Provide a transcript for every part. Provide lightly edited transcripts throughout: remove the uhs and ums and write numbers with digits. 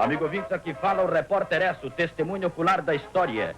Amigo ouvinte, aqui fala o repórter Esso, testemunho ocular da história.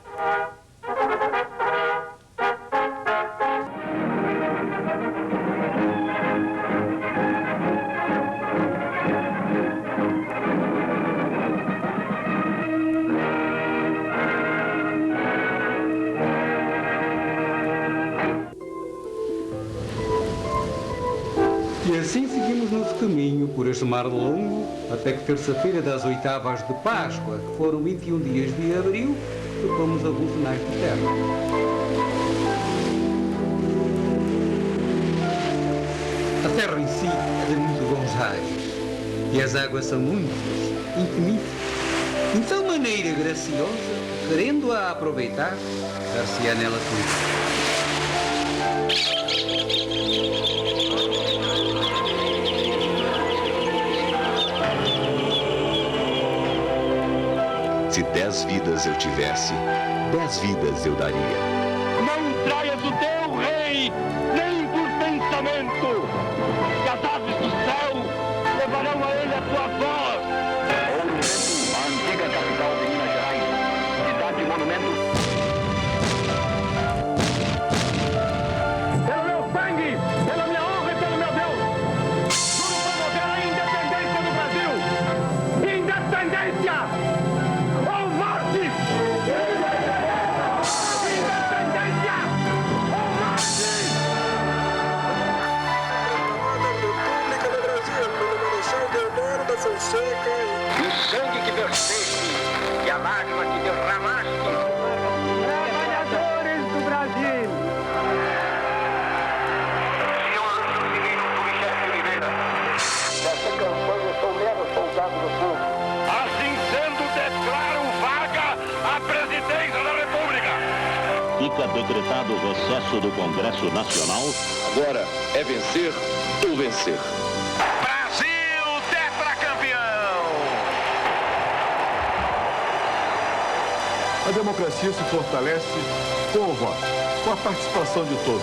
E assim seguimos nosso caminho por este mar longo, até que terça-feira das 8º de Páscoa, que foram 21 dias de abril, tocamos a Bolsonaro de terra. A terra em si é de muito bons raios, e as águas são muitas, infinitas, de tal maneira graciosa, querendo-a aproveitar, dar-se-á nela tudo. Se 10 vidas eu tivesse, 10 vidas eu daria. Não traias o teu rei, nem por pensamento, que as aves do céu levarão a ele a tua voz. Ouro Preto, a antiga capital de Minas Gerais, cidade monumento. Pelo meu sangue, pela minha honra e pelo meu Deus, juro promover a independência do Brasil. Independência! E o sangue que verteste, e a lágrima que derramaste. Trabalhadores do Brasil! Senhor Juscelino Kubitschek de Oliveira, nessa campanha sou mero soldado do povo. Assim sendo, declaro vaga a presidência da República. Fica decretado o recesso do Congresso Nacional. Agora é vencer ou vencer. A democracia se fortalece com o voto, com a participação de todos.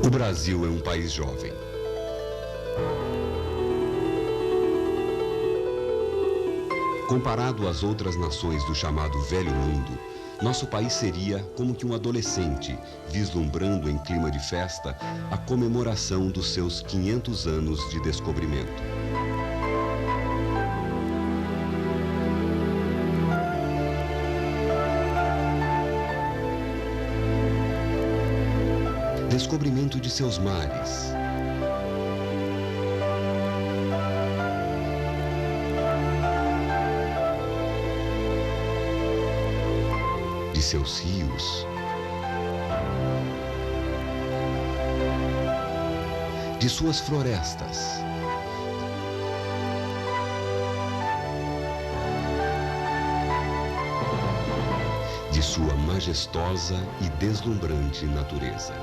O Brasil é um país jovem. Comparado às outras nações do chamado Velho Mundo, nosso país seria como que um adolescente, vislumbrando em clima de festa a comemoração dos seus 500 anos de descobrimento. Descobrimento de seus mares. De seus rios. De suas florestas. De sua majestosa e deslumbrante natureza.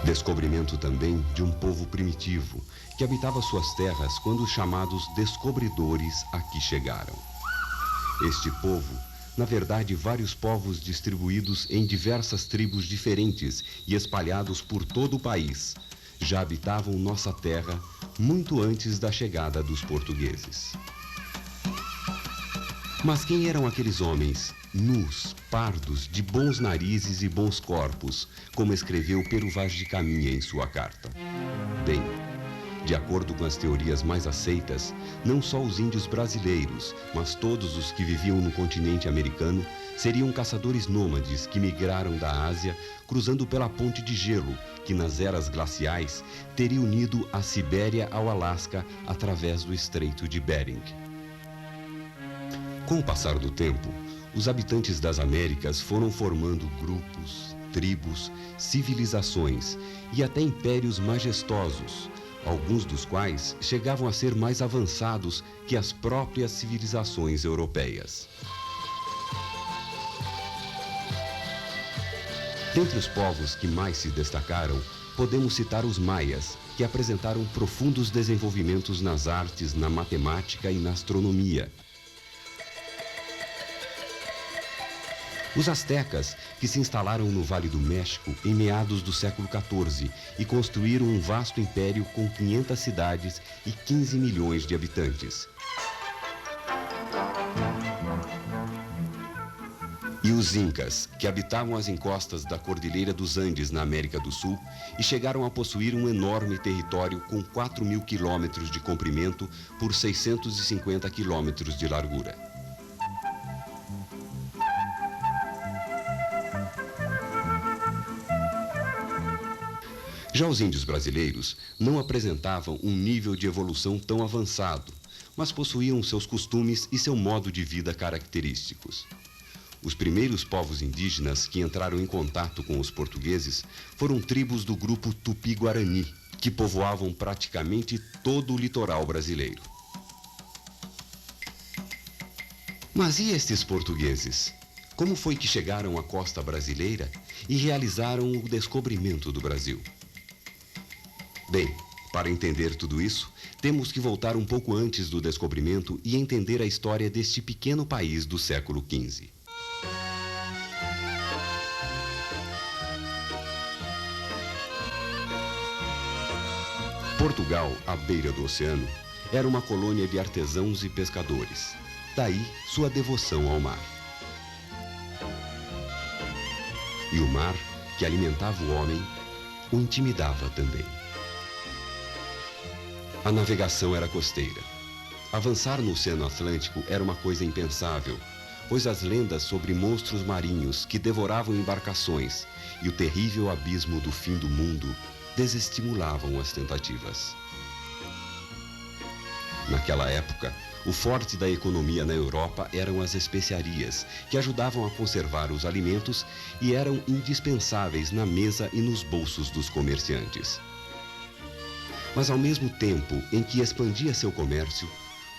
Descobrimento também de um povo primitivo, que habitava suas terras quando os chamados descobridores aqui chegaram. Este povo, na verdade, vários povos distribuídos em diversas tribos diferentes e espalhados por todo o país, já habitavam nossa terra muito antes da chegada dos portugueses. Mas quem eram aqueles homens nus, pardos, de bons narizes e bons corpos, como escreveu Pero Vaz de Caminha em sua carta? Bem, de acordo com as teorias mais aceitas, não só os índios brasileiros, mas todos os que viviam no continente americano seriam caçadores nômades que migraram da Ásia, cruzando pela ponte de gelo, que nas eras glaciais teria unido a Sibéria ao Alasca através do Estreito de Bering. Com o passar do tempo, os habitantes das Américas foram formando grupos, tribos, civilizações e até impérios majestosos, alguns dos quais chegavam a ser mais avançados que as próprias civilizações europeias. Dentre os povos que mais se destacaram, podemos citar os maias, que apresentaram profundos desenvolvimentos nas artes, na matemática e na astronomia. Os astecas, que se instalaram no Vale do México em meados do século XIV e construíram um vasto império com 500 cidades e 15 milhões de habitantes. E os incas, que habitavam as encostas da Cordilheira dos Andes na América do Sul e chegaram a possuir um enorme território com 4.000 quilômetros de comprimento por 650 quilômetros de largura. Já os índios brasileiros não apresentavam um nível de evolução tão avançado, mas possuíam seus costumes e seu modo de vida característicos. Os primeiros povos indígenas que entraram em contato com os portugueses foram tribos do grupo Tupi-Guarani, que povoavam praticamente todo o litoral brasileiro. Mas e estes portugueses? Como foi que chegaram à costa brasileira e realizaram o descobrimento do Brasil? Bem, para entender tudo isso, temos que voltar um pouco antes do descobrimento e entender a história deste pequeno país do século XV. Portugal, à beira do oceano, era uma colônia de artesãos e pescadores. Daí sua devoção ao mar. E o mar, que alimentava o homem, o intimidava também. A navegação era costeira. Avançar no Oceano Atlântico era uma coisa impensável, pois as lendas sobre monstros marinhos que devoravam embarcações e o terrível abismo do fim do mundo desestimulavam as tentativas. Naquela época, o forte da economia na Europa eram as especiarias, que ajudavam a conservar os alimentos e eram indispensáveis na mesa e nos bolsos dos comerciantes. Mas ao mesmo tempo em que expandia seu comércio,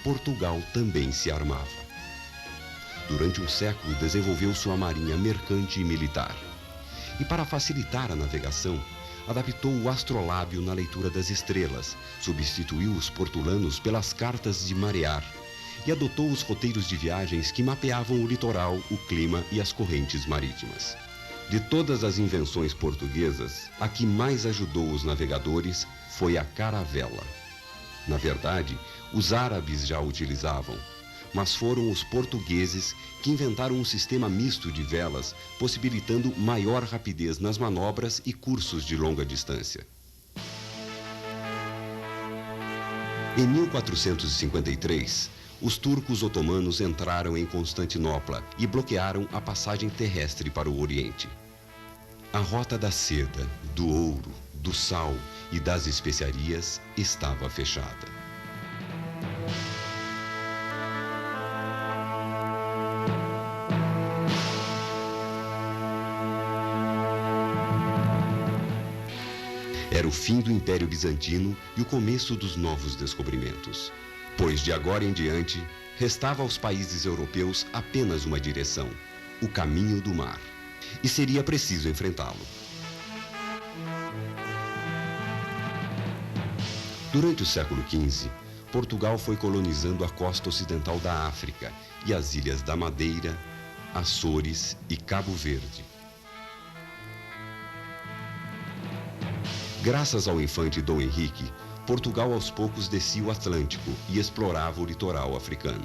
Portugal também se armava. Durante um século desenvolveu sua marinha mercante e militar. E para facilitar a navegação, adaptou o astrolábio na leitura das estrelas, substituiu os portulanos pelas cartas de marear e adotou os roteiros de viagens que mapeavam o litoral, o clima e as correntes marítimas. De todas as invenções portuguesas, a que mais ajudou os navegadores foi a caravela. Na verdade, os árabes já a utilizavam, mas foram os portugueses que inventaram um sistema misto de velas, possibilitando maior rapidez nas manobras e cursos de longa distância. Em 1453, os turcos otomanos entraram em Constantinopla e bloquearam a passagem terrestre para o Oriente. A rota da seda, do ouro, do sal e das especiarias estava fechada. Era o fim do Império Bizantino e o começo dos novos descobrimentos. Pois de agora em diante, restava aos países europeus apenas uma direção: o caminho do mar. E seria preciso enfrentá-lo. Durante o século XV, Portugal foi colonizando a costa ocidental da África e as ilhas da Madeira, Açores e Cabo Verde. Graças ao infante Dom Henrique, Portugal aos poucos descia o Atlântico e explorava o litoral africano.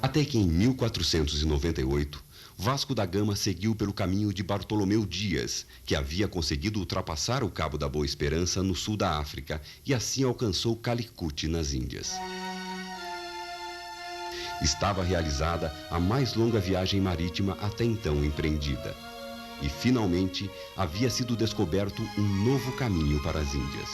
Até que em 1498, Vasco da Gama seguiu pelo caminho de Bartolomeu Dias, que havia conseguido ultrapassar o Cabo da Boa Esperança no sul da África e assim alcançou Calicut, nas Índias. Estava realizada a mais longa viagem marítima até então empreendida. E, finalmente, havia sido descoberto um novo caminho para as Índias.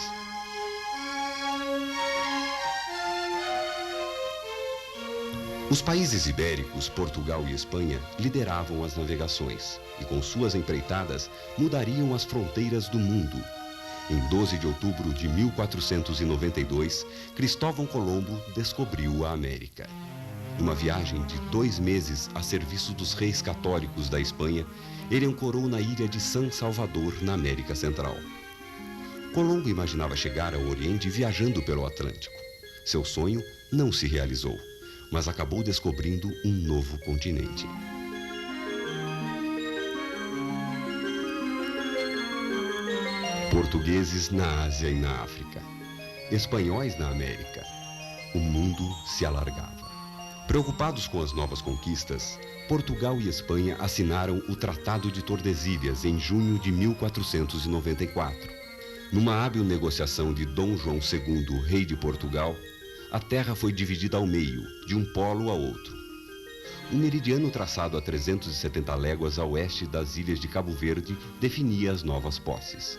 Os países ibéricos, Portugal e Espanha, lideravam as navegações e, com suas empreitadas, mudariam as fronteiras do mundo. Em 12 de outubro de 1492, Cristóvão Colombo descobriu a América. Numa viagem de 2 meses a serviço dos reis católicos da Espanha, ele ancorou na ilha de San Salvador, na América Central. Colombo imaginava chegar ao Oriente viajando pelo Atlântico. Seu sonho não se realizou, mas acabou descobrindo um novo continente. Portugueses na Ásia e na África, espanhóis na América. O mundo se alargava. Preocupados com as novas conquistas, Portugal e Espanha assinaram o Tratado de Tordesilhas em junho de 1494. Numa hábil negociação de Dom João II, rei de Portugal, a terra foi dividida ao meio, de um polo a outro. O meridiano traçado a 370 léguas a oeste das ilhas de Cabo Verde definia as novas posses.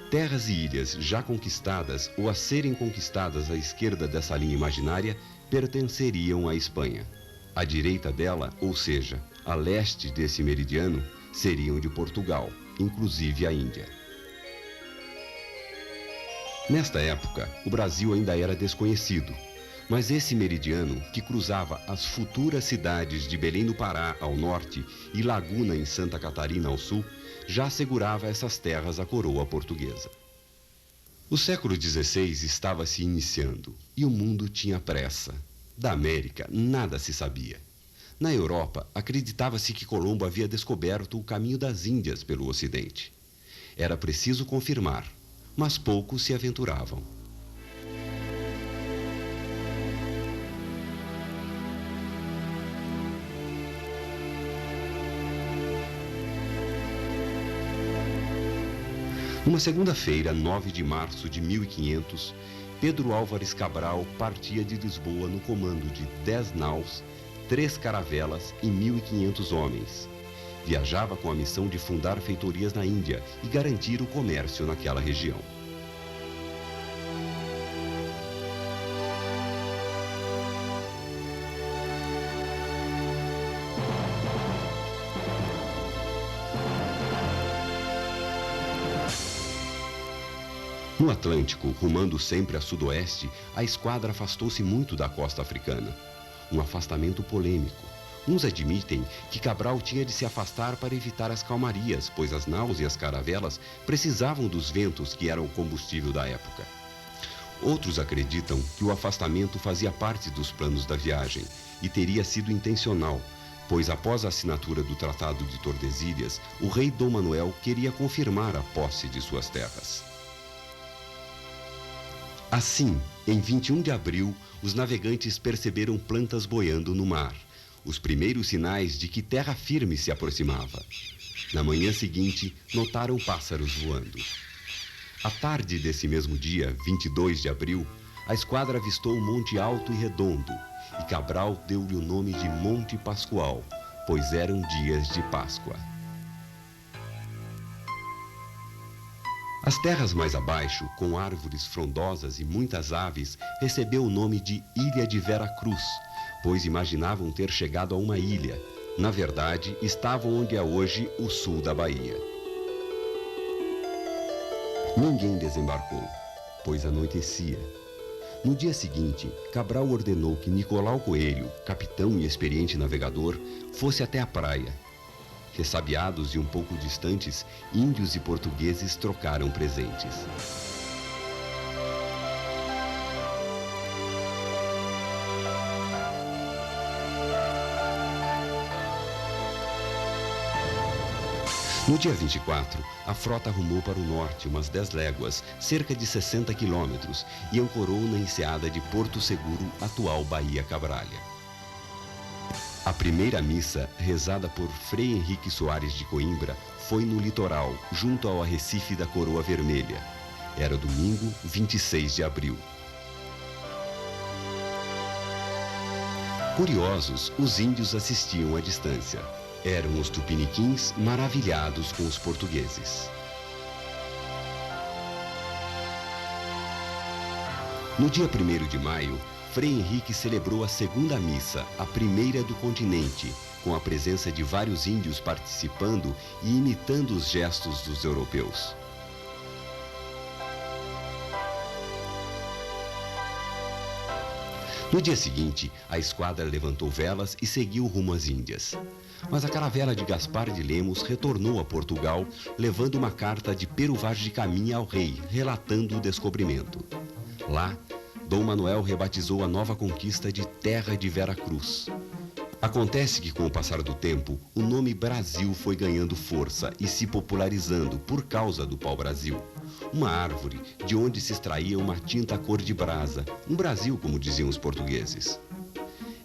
Terras e ilhas já conquistadas ou a serem conquistadas à esquerda dessa linha imaginária pertenceriam à Espanha. À direita dela, ou seja, a leste desse meridiano, seriam de Portugal, inclusive a Índia. Nesta época, o Brasil ainda era desconhecido, mas esse meridiano, que cruzava as futuras cidades de Belém do Pará ao norte e Laguna em Santa Catarina ao sul, já assegurava essas terras à coroa portuguesa. O século XVI estava se iniciando e o mundo tinha pressa. Da América, nada se sabia. Na Europa, acreditava-se que Colombo havia descoberto o caminho das Índias pelo Ocidente. Era preciso confirmar, mas poucos se aventuravam. Numa segunda-feira, 9 de março de 1500, Pedro Álvares Cabral partia de Lisboa no comando de 10 naus, 3 caravelas e 1.500 homens. Viajava com a missão de fundar feitorias na Índia e garantir o comércio naquela região. No Atlântico, rumando sempre a sudoeste, a esquadra afastou-se muito da costa africana. Um afastamento polêmico. Uns admitem que Cabral tinha de se afastar para evitar as calmarias, pois as naus e as caravelas precisavam dos ventos que eram o combustível da época. Outros acreditam que o afastamento fazia parte dos planos da viagem e teria sido intencional, pois após a assinatura do Tratado de Tordesilhas, o rei Dom Manuel queria confirmar a posse de suas terras. Assim, em 21 de abril, os navegantes perceberam plantas boiando no mar, os primeiros sinais de que terra firme se aproximava. Na manhã seguinte, notaram pássaros voando. À tarde desse mesmo dia, 22 de abril, a esquadra avistou um monte alto e redondo, e Cabral deu-lhe o nome de Monte Pascoal, pois eram dias de Páscoa. As terras mais abaixo, com árvores frondosas e muitas aves, recebeu o nome de Ilha de Vera Cruz, pois imaginavam ter chegado a uma ilha. Na verdade, estavam onde é hoje o sul da Bahia. Ninguém desembarcou, pois anoitecia. No dia seguinte, Cabral ordenou que Nicolau Coelho, capitão e experiente navegador, fosse até a praia. Ressabiados e um pouco distantes, índios e portugueses trocaram presentes. No dia 24, a frota rumou para o norte umas 10 léguas, cerca de 60 quilômetros, e ancorou na enseada de Porto Seguro, atual Bahia Cabralha. A primeira missa, rezada por Frei Henrique Soares de Coimbra, foi no litoral, junto ao arrecife da Coroa Vermelha. Era domingo, 26 de abril. Curiosos, os índios assistiam à distância. Eram os tupiniquins maravilhados com os portugueses. No dia 1º de maio, Frei Henrique celebrou a segunda missa, a primeira do continente, com a presença de vários índios participando e imitando os gestos dos europeus. No dia seguinte, a esquadra levantou velas e seguiu rumo às Índias. Mas a caravela de Gaspar de Lemos retornou a Portugal, levando uma carta de Pero Vaz de Caminha ao rei, relatando o descobrimento. Lá, Dom Manuel rebatizou a nova conquista de Terra de Vera Cruz. Acontece que, com o passar do tempo, o nome Brasil foi ganhando força e se popularizando por causa do pau-brasil, uma árvore de onde se extraía uma tinta cor de brasa, um Brasil, como diziam os portugueses.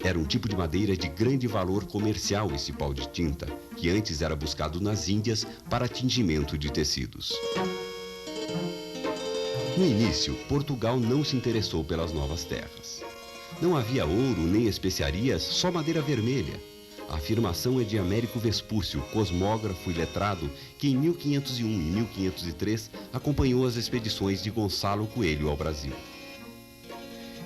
Era um tipo de madeira de grande valor comercial esse pau de tinta, que antes era buscado nas Índias para tingimento de tecidos. No início, Portugal não se interessou pelas novas terras. Não havia ouro nem especiarias, só madeira vermelha. A afirmação é de Américo Vespúcio, cosmógrafo e letrado, que em 1501 e 1503 acompanhou as expedições de Gonçalo Coelho ao Brasil.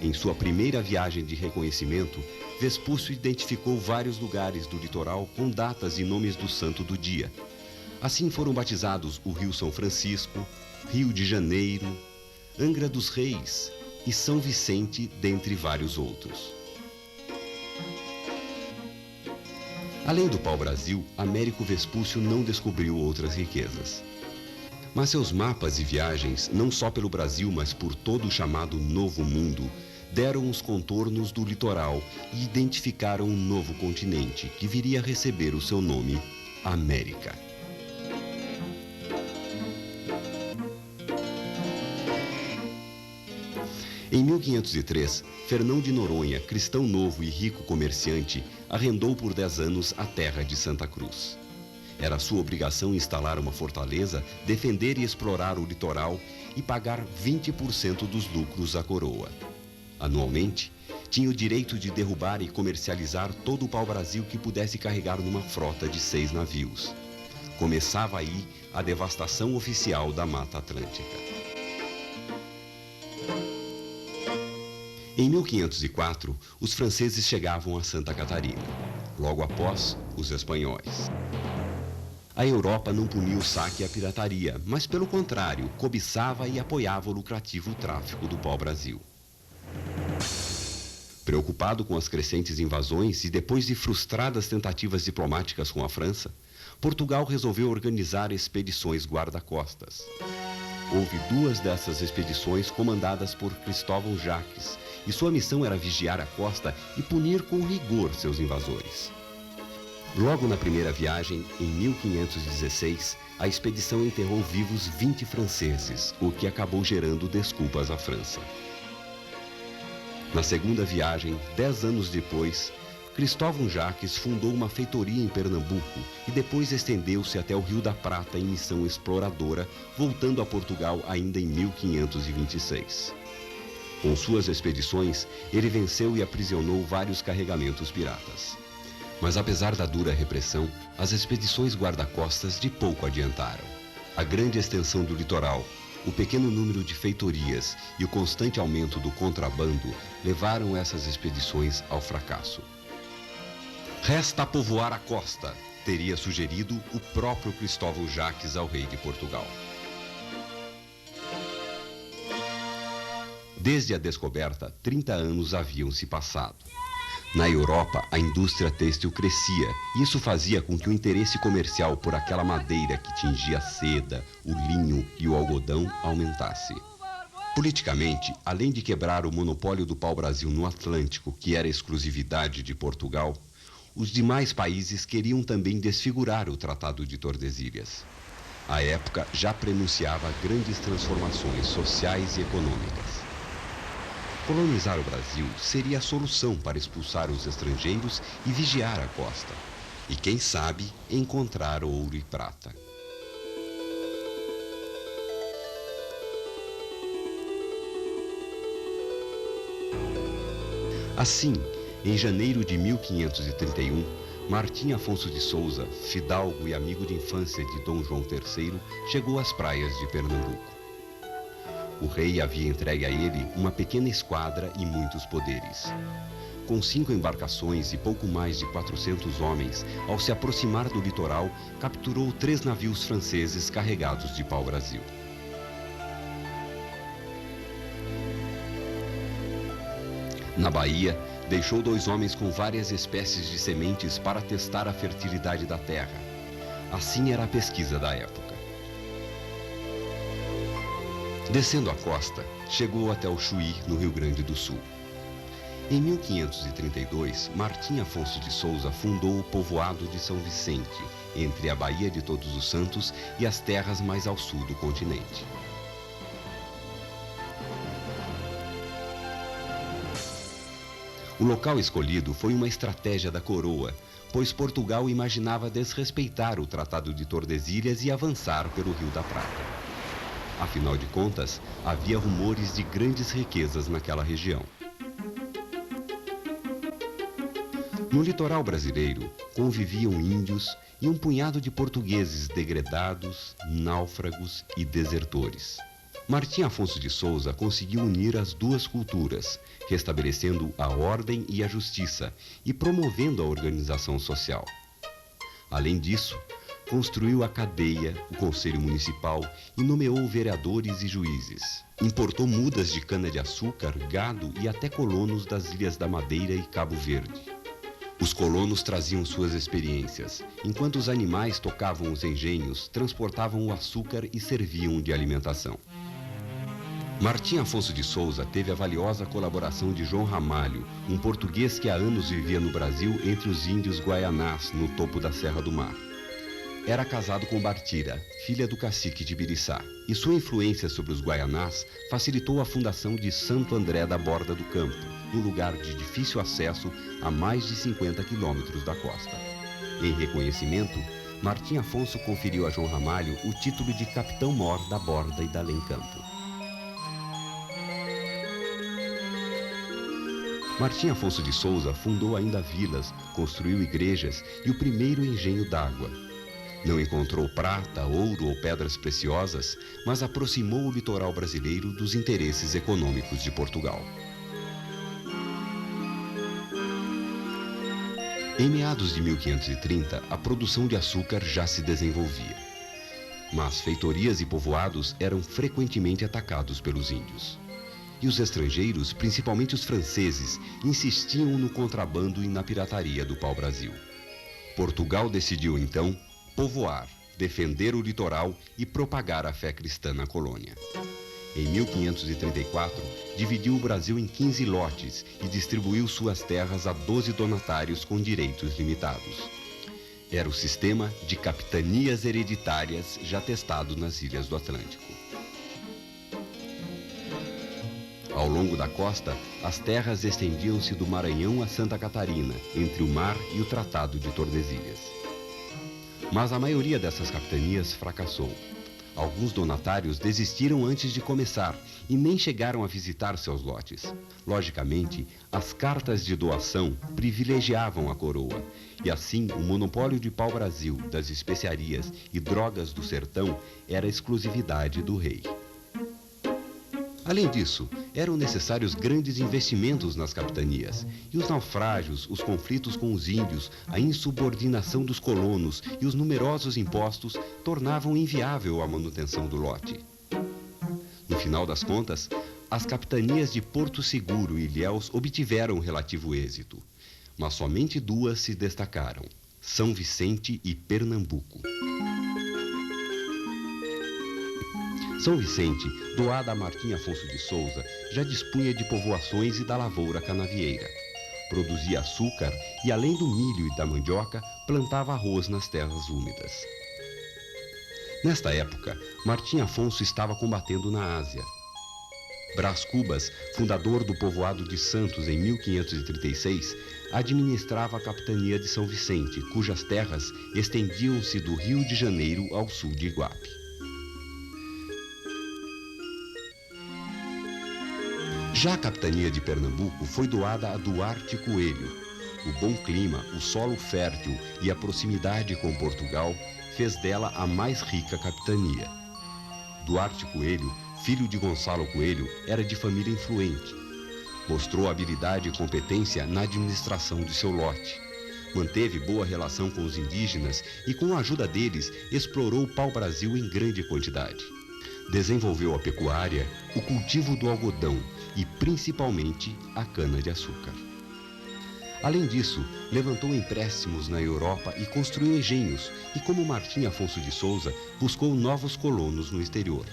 Em sua primeira viagem de reconhecimento, Vespúcio identificou vários lugares do litoral com datas e nomes do santo do dia. Assim foram batizados o Rio São Francisco, Rio de Janeiro, Angra dos Reis e São Vicente, dentre vários outros. Além do pau-brasil, Américo Vespúcio não descobriu outras riquezas. Mas seus mapas e viagens, não só pelo Brasil, mas por todo o chamado Novo Mundo, deram os contornos do litoral e identificaram um novo continente que viria a receber o seu nome, América. Em 1503, Fernão de Noronha, cristão novo e rico comerciante, arrendou por 10 anos a terra de Santa Cruz. Era sua obrigação instalar uma fortaleza, defender e explorar o litoral e pagar 20% dos lucros à coroa. Anualmente, tinha o direito de derrubar e comercializar todo o pau-brasil que pudesse carregar numa frota de 6 navios. Começava aí a devastação oficial da Mata Atlântica. Em 1504, os franceses chegavam a Santa Catarina. Logo após, os espanhóis. A Europa não punia o saque e a pirataria, mas, pelo contrário, cobiçava e apoiava o lucrativo tráfico do pau-brasil. Preocupado com as crescentes invasões e depois de frustradas tentativas diplomáticas com a França, Portugal resolveu organizar expedições guarda-costas. Houve 2 dessas expedições comandadas por Cristóvão Jacques, e sua missão era vigiar a costa e punir com rigor seus invasores. Logo na primeira viagem, em 1516, a expedição enterrou vivos 20 franceses, o que acabou gerando desculpas à França. Na segunda viagem, 10 anos depois, Cristóvão Jacques fundou uma feitoria em Pernambuco e depois estendeu-se até o Rio da Prata em missão exploradora, voltando a Portugal ainda em 1526. Com suas expedições, ele venceu e aprisionou vários carregamentos piratas. Mas apesar da dura repressão, as expedições guarda-costas de pouco adiantaram. A grande extensão do litoral, o pequeno número de feitorias e o constante aumento do contrabando levaram essas expedições ao fracasso. Resta povoar a costa, teria sugerido o próprio Cristóvão Jacques ao rei de Portugal. Desde a descoberta, 30 anos haviam se passado. Na Europa, a indústria têxtil crescia e isso fazia com que o interesse comercial por aquela madeira que tingia a seda, o linho e o algodão aumentasse. Politicamente, além de quebrar o monopólio do pau-brasil no Atlântico, que era exclusividade de Portugal, os demais países queriam também desfigurar o Tratado de Tordesilhas. A época já prenunciava grandes transformações sociais e econômicas. Colonizar o Brasil seria a solução para expulsar os estrangeiros e vigiar a costa. E quem sabe, encontrar ouro e prata. Assim, em janeiro de 1531, Martim Afonso de Souza, fidalgo e amigo de infância de Dom João III, chegou às praias de Pernambuco. O rei havia entregue a ele uma pequena esquadra e muitos poderes. Com 5 embarcações e pouco mais de 400 homens, ao se aproximar do litoral, capturou 3 navios franceses carregados de pau-brasil. Na Bahia, deixou 2 homens com várias espécies de sementes para testar a fertilidade da terra. Assim era a pesquisa da época. Descendo a costa, chegou até o Chuí, no Rio Grande do Sul. Em 1532, Martim Afonso de Souza fundou o povoado de São Vicente, entre a Baía de Todos os Santos e as terras mais ao sul do continente. O local escolhido foi uma estratégia da coroa, pois Portugal imaginava desrespeitar o Tratado de Tordesilhas e avançar pelo Rio da Prata. Afinal de contas, havia rumores de grandes riquezas naquela região. No litoral brasileiro, conviviam índios e um punhado de portugueses degredados, náufragos e desertores. Martim Afonso de Souza conseguiu unir as 2 culturas, restabelecendo a ordem e a justiça e promovendo a organização social. Além disso, construiu a cadeia, o Conselho Municipal e nomeou vereadores e juízes. Importou mudas de cana-de-açúcar, gado e até colonos das Ilhas da Madeira e Cabo Verde. Os colonos traziam suas experiências, enquanto os animais tocavam os engenhos, transportavam o açúcar e serviam de alimentação. Martim Afonso de Souza teve a valiosa colaboração de João Ramalho, um português que há anos vivia no Brasil entre os índios guaianás, no topo da Serra do Mar. Era casado com Bartira, filha do cacique de Biriçá, e sua influência sobre os guaianás facilitou a fundação de Santo André da Borda do Campo, um lugar de difícil acesso a mais de 50 quilômetros da costa. Em reconhecimento, Martim Afonso conferiu a João Ramalho o título de Capitão-Mor da Borda e da Além Campo. Martim Afonso de Souza fundou ainda vilas, construiu igrejas e o primeiro engenho d'água. Não encontrou prata, ouro ou pedras preciosas, mas aproximou o litoral brasileiro dos interesses econômicos de Portugal. Em meados de 1530, a produção de açúcar já se desenvolvia. Mas feitorias e povoados eram frequentemente atacados pelos índios. E os estrangeiros, principalmente os franceses, insistiam no contrabando e na pirataria do pau-brasil. Portugal decidiu, então, povoar, defender o litoral e propagar a fé cristã na colônia. Em 1534, dividiu o Brasil em 15 lotes e distribuiu suas terras a 12 donatários com direitos limitados. Era o sistema de capitanias hereditárias já testado nas ilhas do Atlântico. Ao longo da costa, as terras estendiam-se do Maranhão a Santa Catarina, entre o mar e o Tratado de Tordesilhas. Mas a maioria dessas capitanias fracassou. Alguns donatários desistiram antes de começar e nem chegaram a visitar seus lotes. Logicamente, as cartas de doação privilegiavam a coroa, e assim o monopólio de pau-brasil, das especiarias e drogas do sertão era exclusividade do rei. Além disso, eram necessários grandes investimentos nas capitanias, e os naufrágios, os conflitos com os índios, a insubordinação dos colonos e os numerosos impostos tornavam inviável a manutenção do lote. No final das contas, as capitanias de Porto Seguro e Ilhéus obtiveram relativo êxito, mas somente 2 se destacaram: São Vicente e Pernambuco. São Vicente, doada a Martim Afonso de Souza, já dispunha de povoações e da lavoura canavieira. produzia açúcar e, além do milho e da mandioca, plantava arroz nas terras úmidas. Nesta época, Martim Afonso estava combatendo na Ásia. Brás Cubas, fundador do povoado de Santos em 1536, administrava a capitania de São Vicente, cujas terras estendiam-se do Rio de Janeiro ao sul de Iguape. Já a capitania de Pernambuco foi doada a Duarte Coelho. O bom clima, o solo fértil e a proximidade com Portugal fez dela a mais rica capitania. Duarte Coelho, filho de Gonçalo Coelho, era de família influente. Mostrou habilidade e competência na administração de seu lote. Manteve boa relação com os indígenas e, com a ajuda deles, explorou o pau-brasil em grande quantidade. Desenvolveu a pecuária, o cultivo do algodão e, principalmente, a cana-de-açúcar. Além disso, levantou empréstimos na Europa e construiu engenhos, e, como Martim Afonso de Souza, buscou novos colonos no exterior.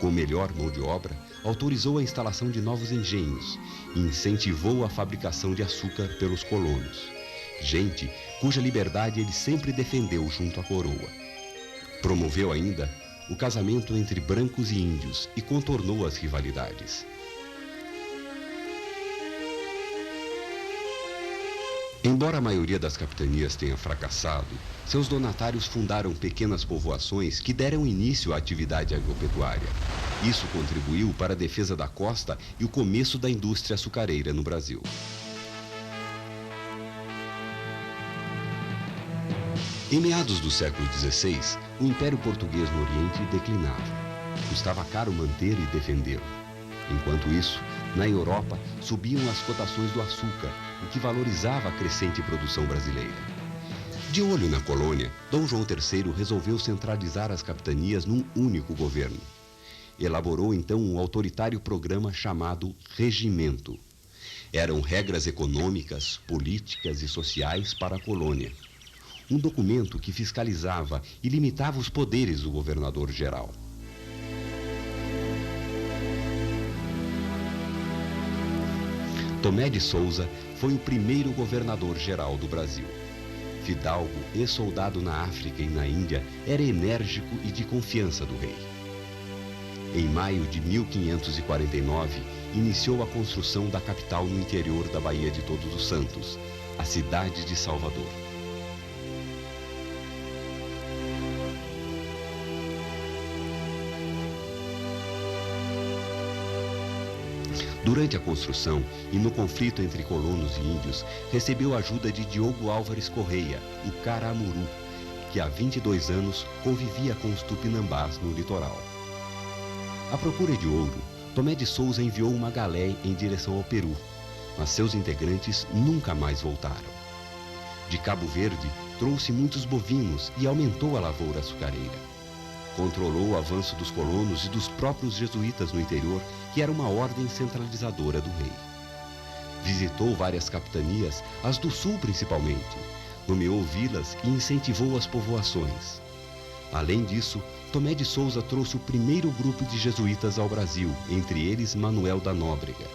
Com melhor mão de obra, autorizou a instalação de novos engenhos e incentivou a fabricação de açúcar pelos colonos, gente cuja liberdade ele sempre defendeu junto à coroa. Promoveu ainda o casamento entre brancos e índios e contornou as rivalidades. Embora a maioria das capitanias tenha fracassado, seus donatários fundaram pequenas povoações que deram início à atividade agropecuária. Isso contribuiu para a defesa da costa e o começo da indústria açucareira no Brasil. Em meados do século XVI, o Império Português no Oriente declinava. Custava caro manter e defendê-lo. Enquanto isso, na Europa, subiam as cotações do açúcar, o que valorizava a crescente produção brasileira. De olho na colônia, Dom João III resolveu centralizar as capitanias num único governo. Elaborou então um autoritário programa chamado Regimento. Eram regras econômicas, políticas e sociais para a colônia. Um documento que fiscalizava e limitava os poderes do governador-geral. Tomé de Souza foi o primeiro governador-geral do Brasil. Fidalgo, ex-soldado na África e na Índia, era enérgico e de confiança do rei. Em maio de 1549, iniciou a construção da capital no interior da Baía de Todos os Santos, a cidade de Salvador. Durante a construção e no conflito entre colonos e índios, recebeu a ajuda de Diogo Álvares Correia, o Caramuru, que há 22 anos convivia com os tupinambás no litoral. À procura de ouro, Tomé de Souza enviou uma galé em direção ao Peru, mas seus integrantes nunca mais voltaram. De Cabo Verde, trouxe muitos bovinos e aumentou a lavoura açucareira. Controlou o avanço dos colonos e dos próprios jesuítas no interior, que era uma ordem centralizadora do rei. Visitou várias capitanias, as do sul principalmente, nomeou vilas e incentivou as povoações. Além disso, Tomé de Souza trouxe o primeiro grupo de jesuítas ao Brasil, entre eles Manuel da Nóbrega.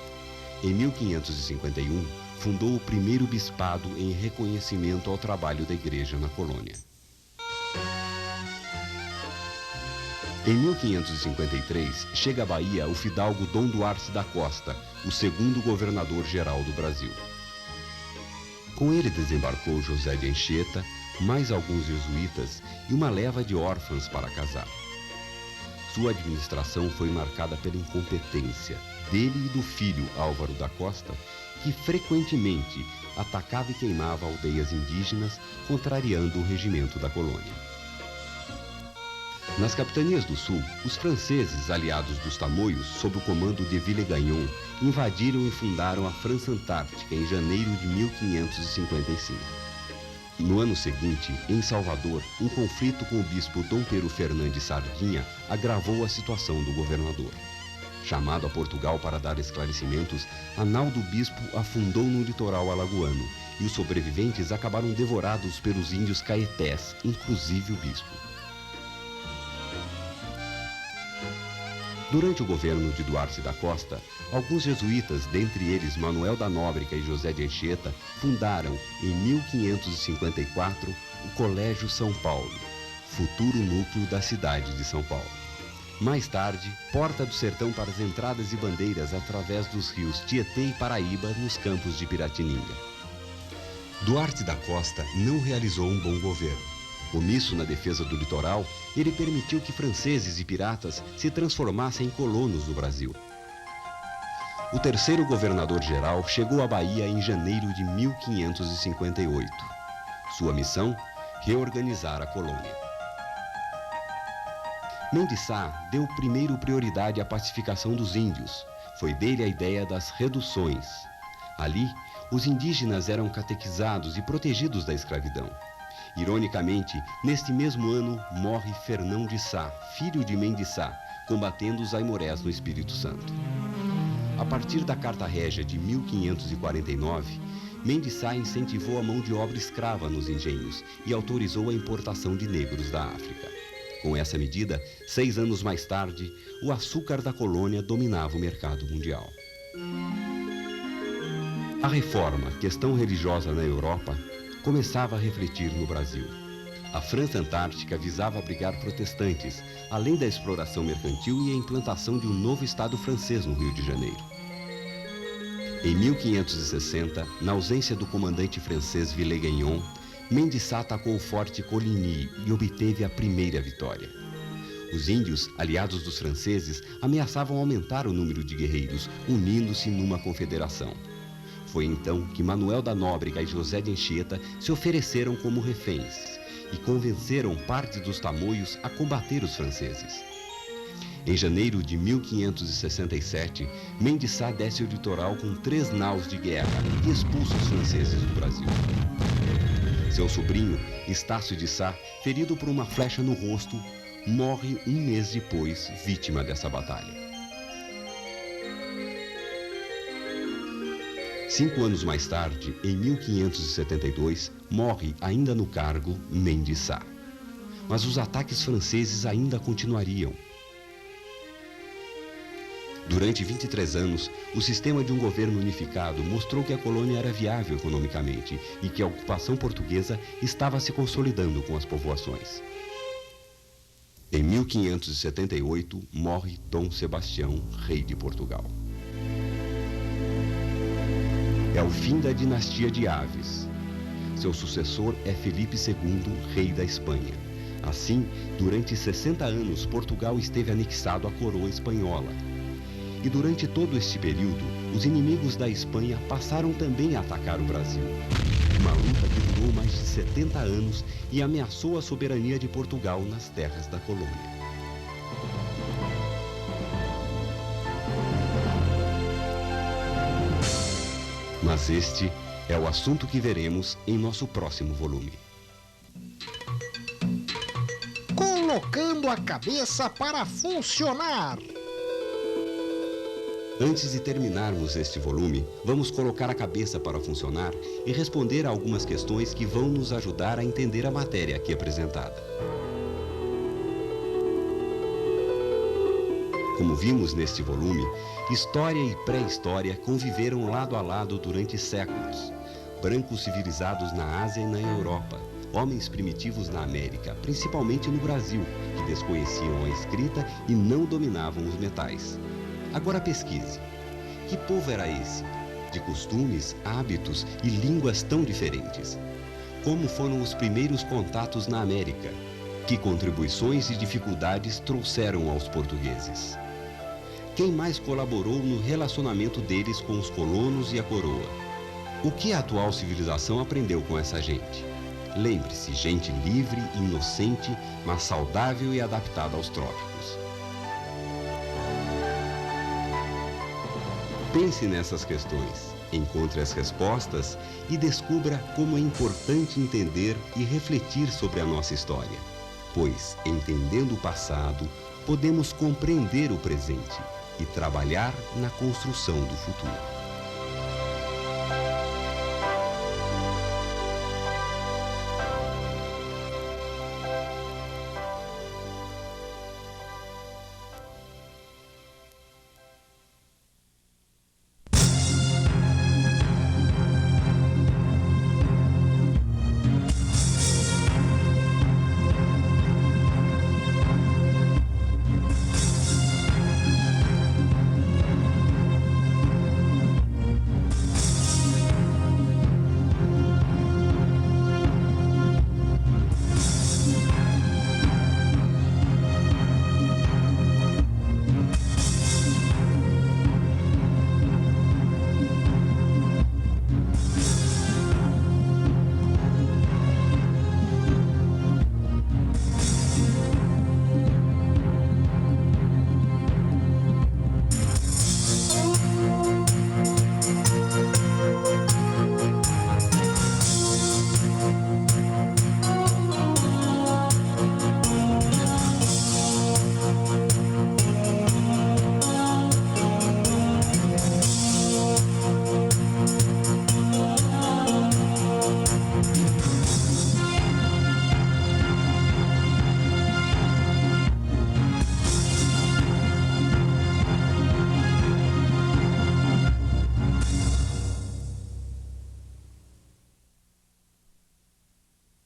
Em 1551, fundou o primeiro bispado em reconhecimento ao trabalho da igreja na colônia. Em 1553, chega à Bahia o fidalgo Dom Duarte da Costa, o segundo governador-geral do Brasil. Com ele desembarcou José de Anchieta, mais alguns jesuítas e uma leva de órfãs para casar. Sua administração foi marcada pela incompetência dele e do filho Álvaro da Costa, que frequentemente atacava e queimava aldeias indígenas, contrariando o regimento da colônia. Nas capitanias do sul, os franceses, aliados dos tamoios, sob o comando de Villegagnon, invadiram e fundaram a França Antártica em janeiro de 1555. No ano seguinte, em Salvador, um conflito com o bispo Dom Pero Fernandes Sardinha agravou a situação do governador. Chamado a Portugal para dar esclarecimentos, a nau do bispo afundou no litoral alagoano e os sobreviventes acabaram devorados pelos índios caetés, inclusive o bispo. Durante o governo de Duarte da Costa, alguns jesuítas, dentre eles Manuel da Nóbrega e José de Anchieta, fundaram, em 1554, o Colégio São Paulo, futuro núcleo da cidade de São Paulo. Mais tarde, porta do sertão para as entradas e bandeiras através dos rios Tietê e Paraíba nos campos de Piratininga. Duarte da Costa não realizou um bom governo. Omisso na defesa do litoral, ele permitiu que franceses e piratas se transformassem em colonos do Brasil. O terceiro governador-geral chegou à Bahia em janeiro de 1558. Sua missão? Reorganizar a colônia. Mendes Sá deu primeiro prioridade à pacificação dos índios. Foi dele a ideia das reduções. Ali, os indígenas eram catequizados e protegidos da escravidão. Ironicamente, neste mesmo ano, morre Fernão de Sá, filho de Mendes Sá, combatendo os aimorés no Espírito Santo. A partir da Carta Régia de 1549, Mendes Sá incentivou a mão de obra escrava nos engenhos e autorizou a importação de negros da África. Com essa medida, 6 anos mais tarde, o açúcar da colônia dominava o mercado mundial. A reforma, questão religiosa na Europa, começava a refletir no Brasil. A França Antártica visava abrigar protestantes, além da exploração mercantil e a implantação de um novo Estado francês no Rio de Janeiro. Em 1560, na ausência do comandante francês Villegagnon, Mendes Sá atacou o Forte Coligny e obteve a primeira vitória. Os índios, aliados dos franceses, ameaçavam aumentar o número de guerreiros, unindo-se numa confederação. Foi então que Manuel da Nóbrega e José de Anchieta se ofereceram como reféns e convenceram parte dos tamoios a combater os franceses. Em janeiro de 1567, Mendes Sá desce o litoral com 3 naus de guerra e expulsa os franceses do Brasil. Seu sobrinho, Estácio de Sá, ferido por uma flecha no rosto, morre um mês depois, vítima dessa batalha. 5 anos mais tarde, em 1572, morre, ainda no cargo, Mendes Sá. Mas os ataques franceses ainda continuariam. Durante 23 anos, o sistema de um governo unificado mostrou que a colônia era viável economicamente e que a ocupação portuguesa estava se consolidando com as povoações. Em 1578, morre Dom Sebastião, rei de Portugal. É o fim da dinastia de Aves. Seu sucessor é Felipe II, rei da Espanha. Assim, durante 60 anos, Portugal esteve anexado à coroa espanhola. E durante todo este período, os inimigos da Espanha passaram também a atacar o Brasil. Uma luta que durou mais de 70 anos e ameaçou a soberania de Portugal nas terras da colônia. Mas este é o assunto que veremos em nosso próximo volume. Colocando a cabeça para funcionar. Antes de terminarmos este volume, vamos colocar a cabeça para funcionar e responder a algumas questões que vão nos ajudar a entender a matéria aqui apresentada. Como vimos neste volume, história e pré-história conviveram lado a lado durante séculos. Brancos civilizados na Ásia e na Europa, homens primitivos na América, principalmente no Brasil, que desconheciam a escrita e não dominavam os metais. Agora pesquise. Que povo era esse? De costumes, hábitos e línguas tão diferentes. Como foram os primeiros contatos na América? Que contribuições e dificuldades trouxeram aos portugueses? Quem mais colaborou no relacionamento deles com os colonos e a coroa? O que a atual civilização aprendeu com essa gente? Lembre-se, gente livre, inocente, mas saudável e adaptada aos trópicos. Pense nessas questões, encontre as respostas e descubra como é importante entender e refletir sobre a nossa história. Pois, entendendo o passado, podemos compreender o presente e trabalhar na construção do futuro.